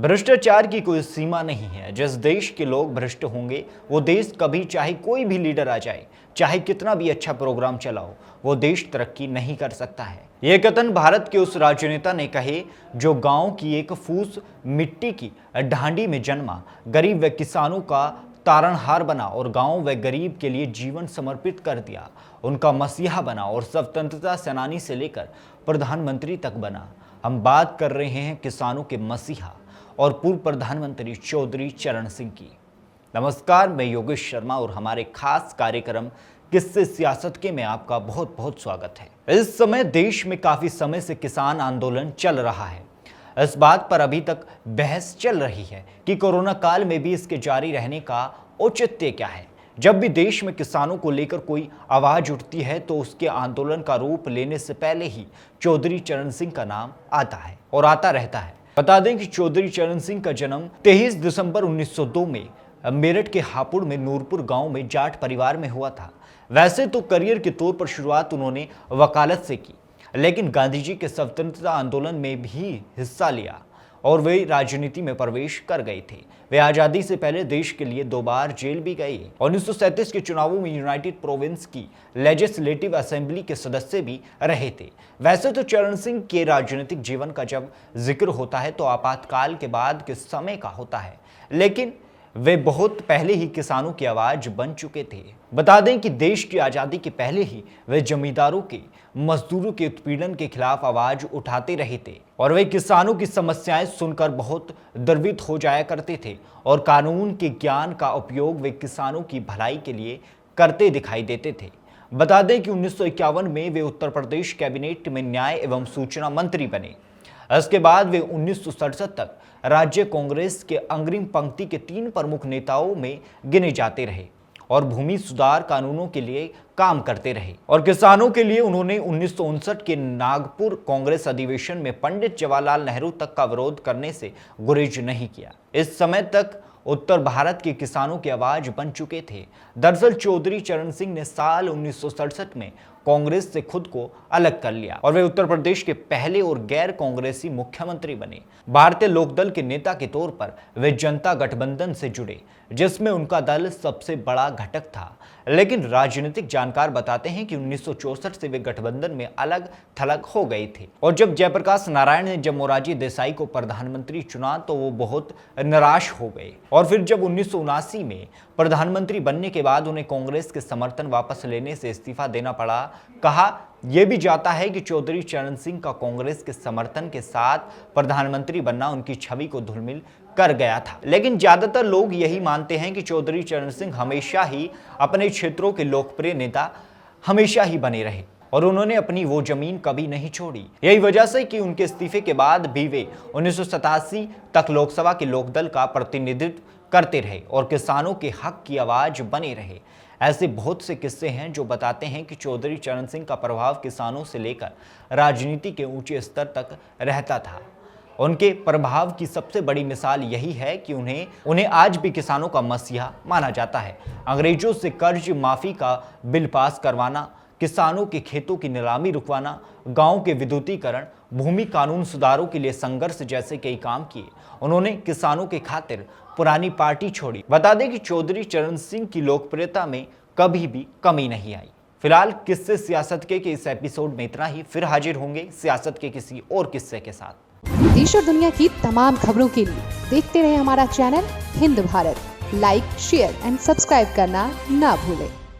भ्रष्टाचार की कोई सीमा नहीं है। जिस देश के लोग भ्रष्ट होंगे वो देश कभी, चाहे कोई भी लीडर आ जाए, चाहे कितना भी अच्छा प्रोग्राम चलाओ, वो देश तरक्की नहीं कर सकता है। ये कथन भारत के उस राजनेता ने कहे जो गांव की एक फूस मिट्टी की ढांडी में जन्मा, गरीब व किसानों का तारणहार बना और गांव व गरीब के लिए जीवन समर्पित कर दिया, उनका मसीहा बना और स्वतंत्रता सेनानी से लेकर प्रधानमंत्री तक बना। हम बात कर रहे हैं किसानों के मसीहा और पूर्व प्रधानमंत्री चौधरी चरण सिंह की। नमस्कार, मैं योगेश शर्मा और हमारे खास कार्यक्रम किस्से सियासत के में आपका बहुत बहुत स्वागत है। इस समय देश में काफी समय से किसान आंदोलन चल रहा है। इस बात पर अभी तक बहस चल रही है कि कोरोना काल में भी इसके जारी रहने का औचित्य क्या है। जब भी देश में किसानों को लेकर कोई आवाज उठती है तो उसके आंदोलन का रूप लेने से पहले ही चौधरी चरण सिंह का नाम आता है और आता रहता है। बता दें कि चौधरी चरण सिंह का जन्म 23 दिसंबर 1902 में मेरठ के हापुड़ में नूरपुर गांव में जाट परिवार में हुआ था। वैसे तो करियर के तौर पर शुरुआत उन्होंने वकालत से की, लेकिन गांधी जी के स्वतंत्रता आंदोलन में भी हिस्सा लिया और वे राजनीति में प्रवेश कर गए थे। वे आजादी से पहले देश के लिए 2 बार जेल भी गए। 1937 के चुनावों में यूनाइटेड प्रोविंस की लेजिस्लेटिव असेंबली के सदस्य भी रहे थे। वैसे तो चरण सिंह के राजनीतिक जीवन का जब जिक्र होता है तो आपातकाल के बाद के समय का होता है, लेकिन वे बहुत पहले ही किसानों की आवाज बन चुके थे। बता दें कि देश की आजादी के पहले ही वे जमींदारों के, मजदूरों के उत्पीड़न के खिलाफ आवाज उठाते रहे थे और वे किसानों की समस्याएं सुनकर बहुत द्रवित हो जाया करते थे और कानून के ज्ञान का उपयोग वे किसानों की भलाई के लिए करते दिखाई देते थे। बता दें कि 1951 में वे उत्तर प्रदेश कैबिनेट में न्याय एवं सूचना मंत्री बने। इसके बाद वे 1967 तक राज्य कांग्रेस के अग्रिम पंक्ति के 3 प्रमुख नेताओं में गिने जाते रहे और भूमि सुधार कानूनों के लिए काम करते रहे और किसानों के लिए उन्होंने 1959 के नागपुर कांग्रेस अधिवेशन में पंडित जवाहरलाल नेहरू तक का विरोध करने से गुरेज नहीं किया। इस समय तक उत्तर भारत के किसानों की आवाज बन चुके थे। दरअसल चौधरी चरण सिंह ने साल 1967 में कांग्रेस से खुद को अलग कर लिया और वे उत्तर प्रदेश के पहले और गैर कांग्रेसी मुख्यमंत्री बने। भारतीय लोकदल के नेता के तौर पर वे जनता गठबंधन से जुड़े, जिसमें उनका दल सबसे बड़ा घटक था। लेकिन राजनीतिक जानकार बताते हैं कि 1964 से वे गठबंधन में अलग थलग हो गए थे और जब जयप्रकाश नारायण ने जब मोरारजी देसाई को प्रधानमंत्री चुना तो वो बहुत निराश हो गए और फिर जब 1979 में प्रधानमंत्री बनने के बाद उन्हें कांग्रेस के समर्थन वापस लेने से इस्तीफा देना पड़ा। कहा यह भी जाता है कि चौधरी चरण सिंह का कांग्रेस के समर्थन के साथ प्रधानमंत्री बनना उनकी छवि को धूमिल कर गया था। लेकिन ज्यादातर लोग यही मानते हैं कि चौधरी चरण सिंह हमेशा ही अपने क्षेत्रों के लोकप्रिय नेता हमेशा ही बने रहे और उन्होंने अपनी वो जमीन कभी नहीं छोड़ी। यही वजह से कि उनके इस्तीफे के बाद भी वे 1987 तक लोकसभा के लोकदल का प्रतिनिधित्व करते रहे और किसानों के हक की आवाज बने रहे। ऐसे बहुत से किस्से हैं जो बताते हैं कि चौधरी चरण सिंह का प्रभाव किसानों से लेकर राजनीति के ऊंचे स्तर तक रहता था। उनके प्रभाव की सबसे बड़ी मिसाल यही है कि उन्हें आज भी किसानों का मसीहा माना जाता है। अंग्रेजों से कर्ज माफी का बिल पास करवाना, किसानों के खेतों की नीलामी रुकवाना, गांव के विद्युतीकरण, भूमि कानून सुधारों के लिए संघर्ष जैसे कई काम किए। उन्होंने किसानों के खातिर पुरानी पार्टी छोड़ी। बता दें कि चौधरी चरण सिंह की लोकप्रियता में कभी भी कमी नहीं आई। फिलहाल किस्से सियासत के इस एपिसोड में इतना ही। फिर हाजिर होंगे सियासत के किसी और किस्से के साथ। देश और दुनिया की तमाम खबरों के लिए देखते रहे हमारा channel Hind Bharat. Like, share and subscribe करना ना भूलें।